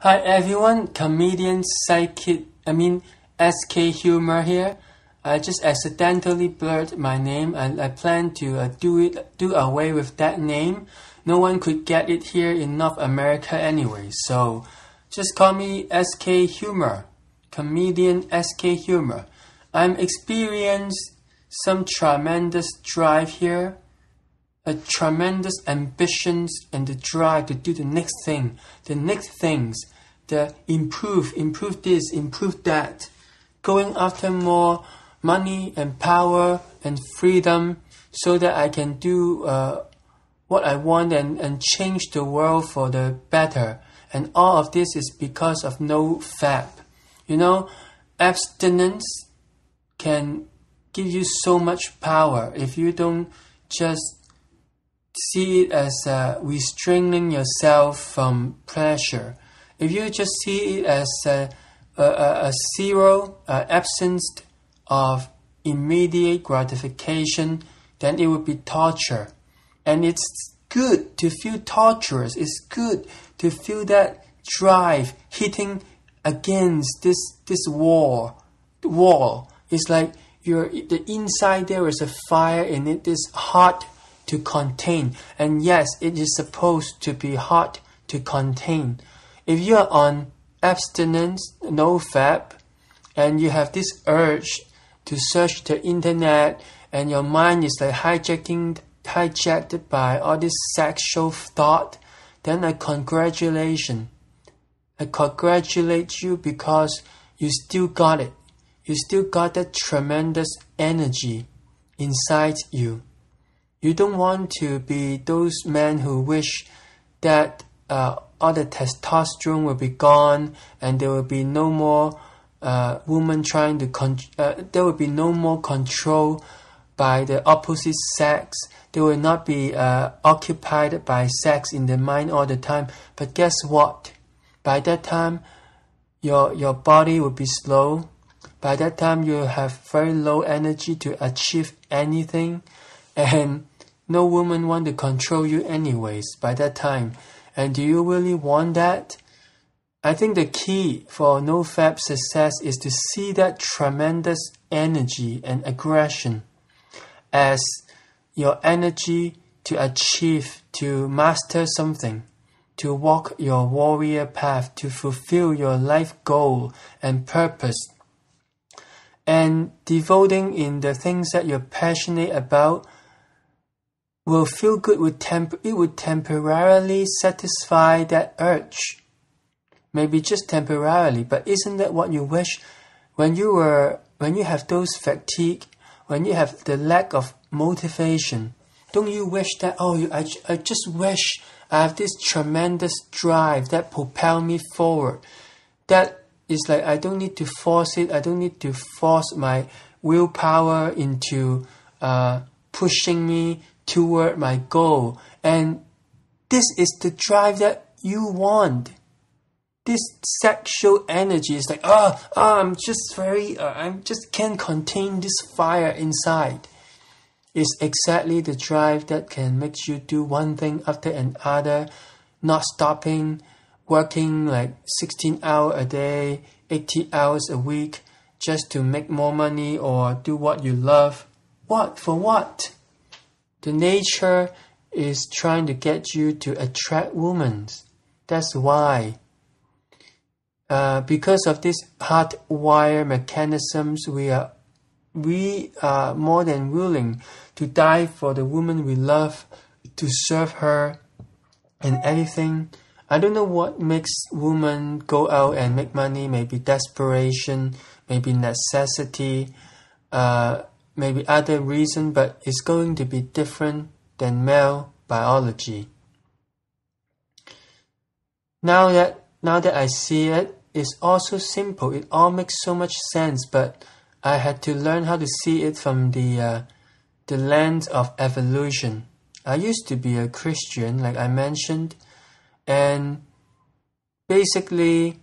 Hi everyone, comedian SK Humor here. I just accidentally blurred my name and I plan to do away with that name. No one could get it here in North America anyway, so just call me SK Humor, comedian SK Humor. I'm experienced some tremendous drive here, a tremendous ambitions and the drive to do the next things, the improve this, improve that, going after more money and power and freedom so that I can do what I want and change the world for the better. And all of this is because of no FAP. You know, abstinence can give you so much power if you don't just see it as restraining yourself from pleasure. If you just see it as a zero absence of immediate gratification, then it would be torture. And it's good to feel torturous. It's good to feel that drive hitting against this wall. It's like the inside there is a fire in it. It's hard to contain. And yes, it is supposed to be hard to contain. If you are on abstinence, no FAP, and you have this urge to search the internet and your mind is like hijacked by all this sexual thought, then I congratulate you because you still got it. You still got that tremendous energy inside you. You don't want to be those men who wish that all the testosterone will be gone and there will be no more women trying to there will be no more control by the opposite sex. They will not be occupied by sex in their mind all the time. But guess what? By that time, your body will be slow. By that time, you have very low energy to achieve anything. And no woman want to control you anyways by that time. And do you really want that? I think the key for no FAP success is to see that tremendous energy and aggression as your energy to achieve, to master something, to walk your warrior path, to fulfill your life goal and purpose. And devoting in the things that you're passionate about will feel good, it would temporarily satisfy that urge. Maybe just temporarily, but isn't that what you wish? When you have those fatigue, when you have the lack of motivation, don't you wish that, I just wish I have this tremendous drive that propel me forward. That is like, I don't need to force it. I don't need to force my willpower into pushing me toward my goal. And this is the drive that you want. This sexual energy is like, I just can't contain this fire inside. It's exactly the drive that can make you do one thing after another, not stopping, working like 16 hours a day, 80 hours a week, just to make more money or do what you love. What? For what? The nature is trying to get you to attract women. That's why. Because of this hardwire mechanisms, we are more than willing to die for the woman we love, to serve her and everything. I don't know what makes women go out and make money. Maybe desperation, maybe necessity, maybe other reason, but it's going to be different than male biology. Now that I see it, it's also simple. It all makes so much sense, but I had to learn how to see it from the lens of evolution. I used to be a Christian, like I mentioned, and basically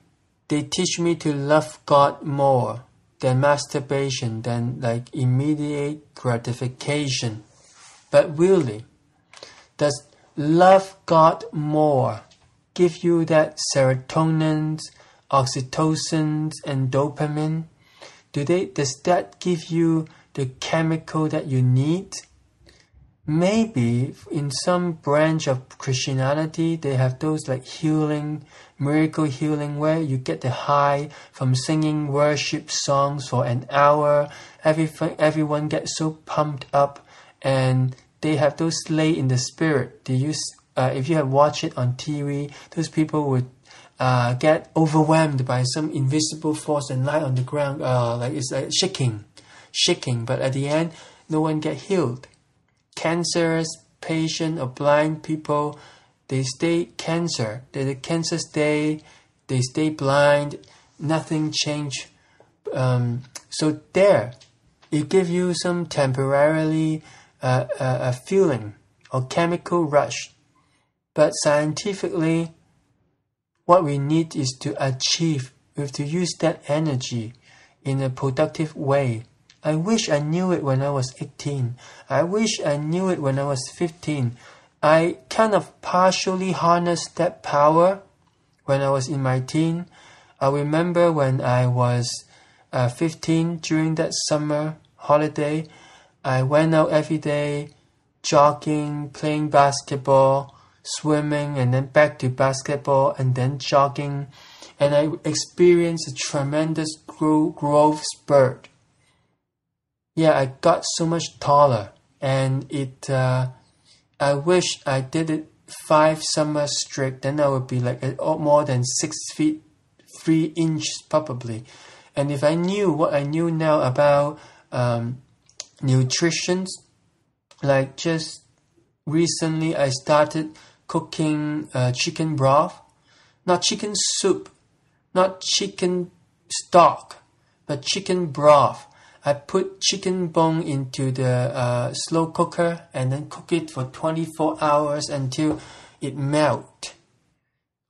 they teach me to love God more than masturbation, than like immediate gratification. But really, does love God more give you that serotonin, oxytocin, and dopamine? Does that give you the chemical that you need? Maybe in some branch of Christianity, they have those like healing, miracle healing, where you get the high from singing worship songs for an hour. Everyone gets so pumped up, and they have those slay in the spirit. They use, if you have watched it on TV, those people would get overwhelmed by some invisible force and lie on the ground, like it's like shaking. But at the end, no one get healed. Cancerous patient or blind people, they stay cancer. The cancer stay, they stay blind. Nothing change. So there, it gives you some temporarily a feeling or chemical rush. But scientifically, what we need is to achieve. We have to use that energy in a productive way. I wish I knew it when I was 18. I wish I knew it when I was 15. I kind of partially harnessed that power when I was in my teen. I remember when I was 15, during that summer holiday, I went out every day, jogging, playing basketball, swimming, and then back to basketball, and then jogging. And I experienced a tremendous growth spurt. Yeah, I got so much taller, and I wish I did it 5 summers straight. Then I would be like more than 6 feet 3 inches probably. And if I knew what I knew now about nutrition, like just recently I started cooking chicken broth, not chicken soup, not chicken stock, but chicken broth. I put chicken bone into the slow cooker and then cook it for 24 hours until it melts.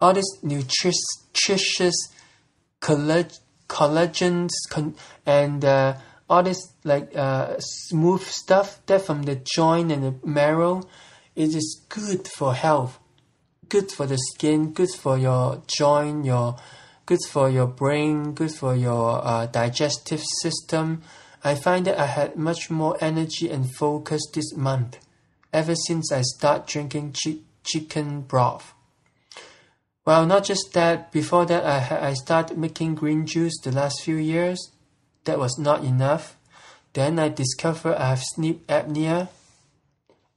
All this nutritious collagens and all this like smooth stuff that from the joint and the marrow, it is good for health, good for the skin, good for your joint, good for your brain, good for your digestive system. I find that I had much more energy and focus this month, ever since I start drinking chicken broth. Well, not just that, before that I started making green juice the last few years. That was not enough. Then I discovered I have sleep apnea,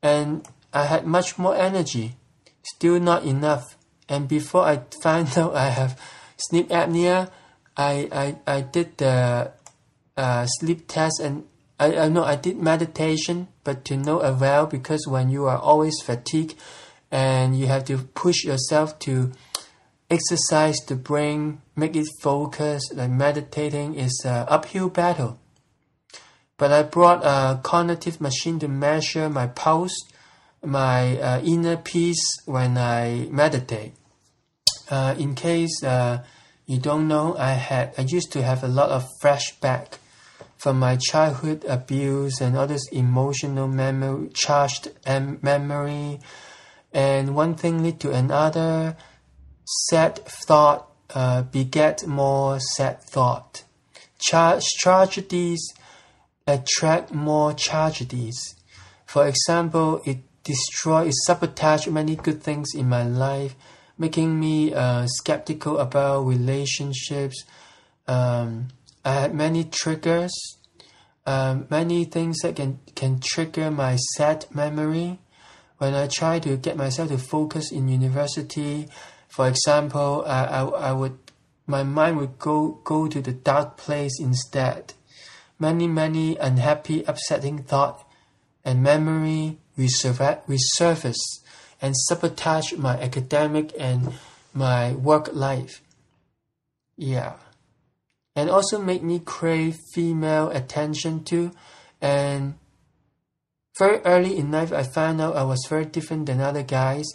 and I had much more energy. Still not enough. And before I find out I have sleep apnea, I did the sleep test, and I did meditation, but to no avail, because when you are always fatigued and you have to push yourself to exercise the brain, make it focus, like meditating is an uphill battle. But I brought a cognitive machine to measure my pulse, my inner peace when I meditate. In case you don't know, I used to have a lot of flashback from my childhood abuse and all this emotional memory, charged memory, and one thing lead to another. Sad thought beget more sad thought. Tragedies attract more tragedies. For example, it sabotaged many good things in my life, making me skeptical about relationships. I had many triggers, many things that can trigger my sad memory. When I try to get myself to focus in university, for example, my mind would go to the dark place instead. Many unhappy, upsetting thought and memory resurface and sabotage my academic and my work life. Yeah. And also make me crave female attention too. And very early in life, I found out I was very different than other guys,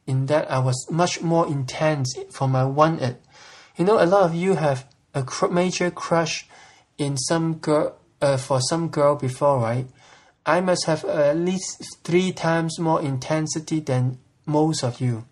in that I was much more intense for my wanted. You know, a lot of you have a major crush in some girl, for some girl before, right? I must have at least 3 times more intensity than most of you.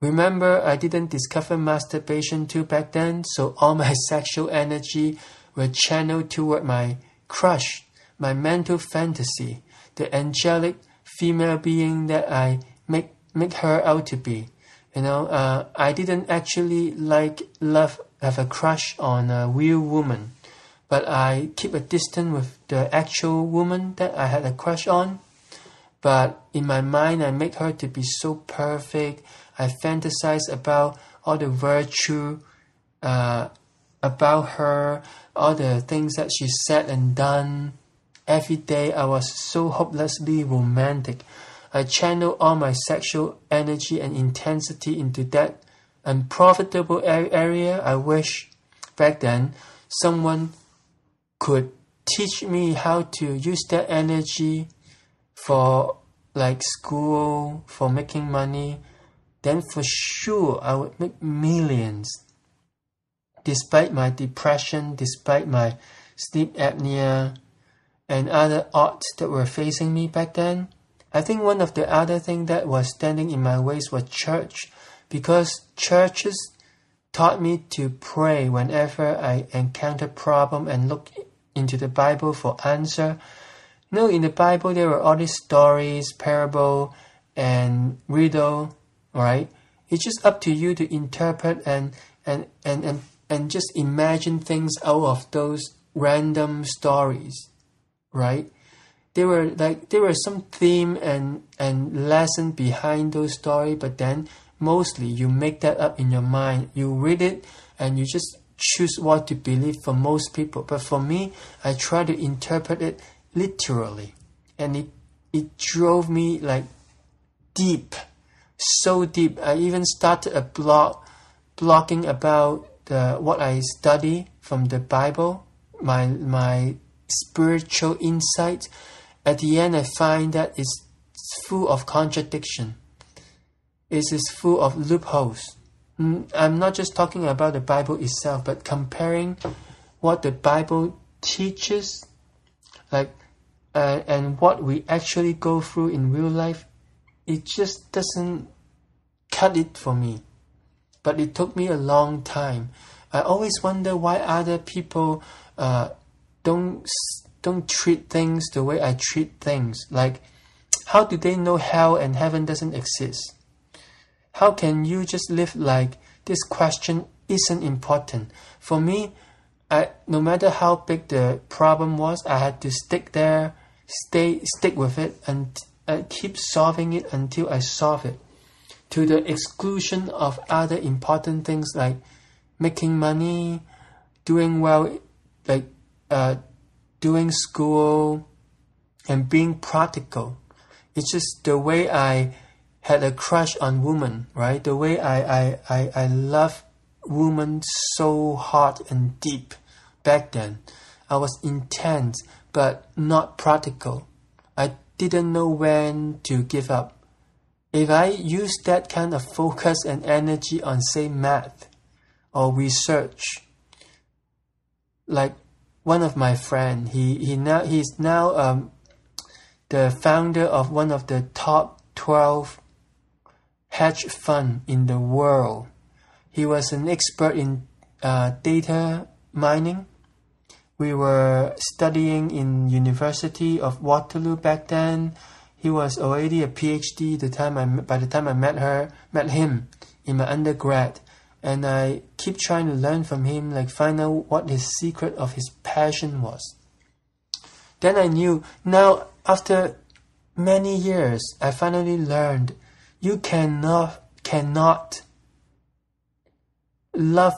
Remember, I didn't discover masturbation too back then, so all my sexual energy were channeled toward my crush, my mental fantasy, the angelic female being that I make her out to be. I didn't actually have a crush on a real woman, but I keep a distance with the actual woman that I had a crush on. But in my mind, I make her to be so perfect. I fantasize about all the virtue about her, all the things that she said and done. Every day I was so hopelessly romantic. I channel all my sexual energy and intensity into that unprofitable area. I wish back then someone could teach me how to use that energy for like school, for making money. Then for sure I would make millions. Despite my depression, despite my sleep apnea and other odds that were facing me back then, I think one of the other things that was standing in my ways was church, because churches taught me to pray whenever I encounter problem and look into the Bible for answer. In the Bible there were all these stories, parable and riddle, right? It's just up to you to interpret and just imagine things out of those random stories, right? There were some theme and lesson behind those stories, but then mostly you make that up in your mind. You read it and you just choose what to believe for most people. But for me, I try to interpret it literally, and it drove me like deep, so deep. I even started a blogging about what I study from the Bible, my spiritual insight. At the end, I find that it's full of contradiction. It is full of loopholes. I'm not just talking about the Bible itself, but comparing what the Bible teaches, and what we actually go through in real life. It just doesn't cut it for me. But it took me a long time. I always wonder why other people don't treat things the way I treat things. Like, how do they know hell and heaven doesn't exist? How can you just live like this question isn't important? For me, no matter how big the problem was, I had to stick there, stick with it, and keep solving it until I solve it, to the exclusion of other important things like making money, doing well, like doing school, and being practical. It's just the way I had a crush on women, right? The way I love women so hard and deep back then. I was intense, but not practical. I didn't know when to give up. If I used that kind of focus and energy on, say, math or research, like one of my friends, he's now the founder of one of the top 12 hedge fund in the world. He was an expert in data mining. We were studying in University of Waterloo back then. He was already a PhD by the time I met him in my undergrad. And I keep trying to learn from him, like find out what his secret of his passion was. Then I knew, now after many years, I finally learned you cannot love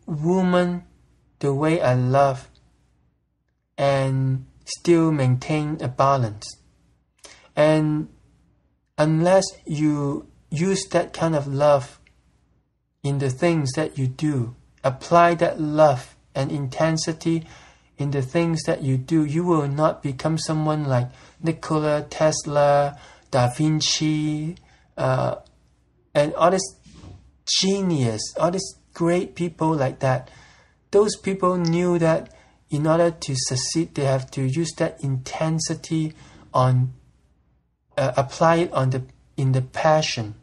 woman the way I love and still maintain a balance. And unless you use that kind of love in the things that you do, apply that love and intensity in the things that you do, you will not become someone like Nikola Tesla, Da Vinci, and all this genius, all these great people like that. Those people knew that in order to succeed, they have to use that intensity on, apply it in the passion.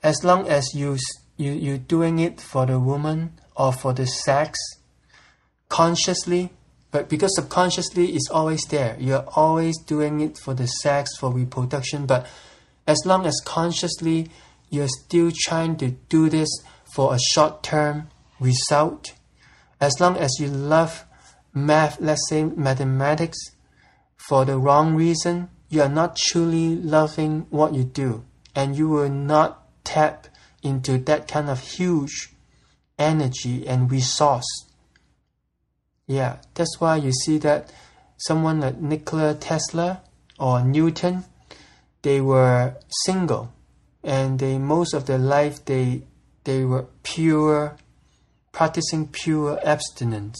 as long as you're doing it for the woman or for the sex consciously, but because subconsciously it's always there. You're always doing it for the sex, for reproduction, but as long as consciously you're still trying to do this for a short-term result, as long as you love math, let's say mathematics, for the wrong reason, you are not truly loving what you do, and you will not tap into that kind of huge energy and resource. Yeah, that's why you see that someone like Nikola Tesla or Newton, they were single, and most of their life they were practicing pure abstinence.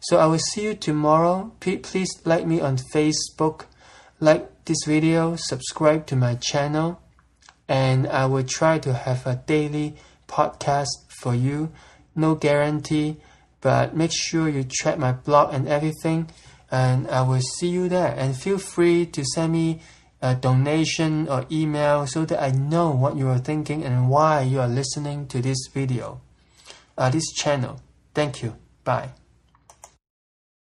So I will see you tomorrow. Please like me on Facebook, like this video, subscribe to my channel, and I will try to have a daily podcast for you. No guarantee, but make sure you check my blog and everything, and I will see you there. And feel free to send me a donation or email so that I know what you are thinking and why you are listening to this video, this channel. Thank you. Bye.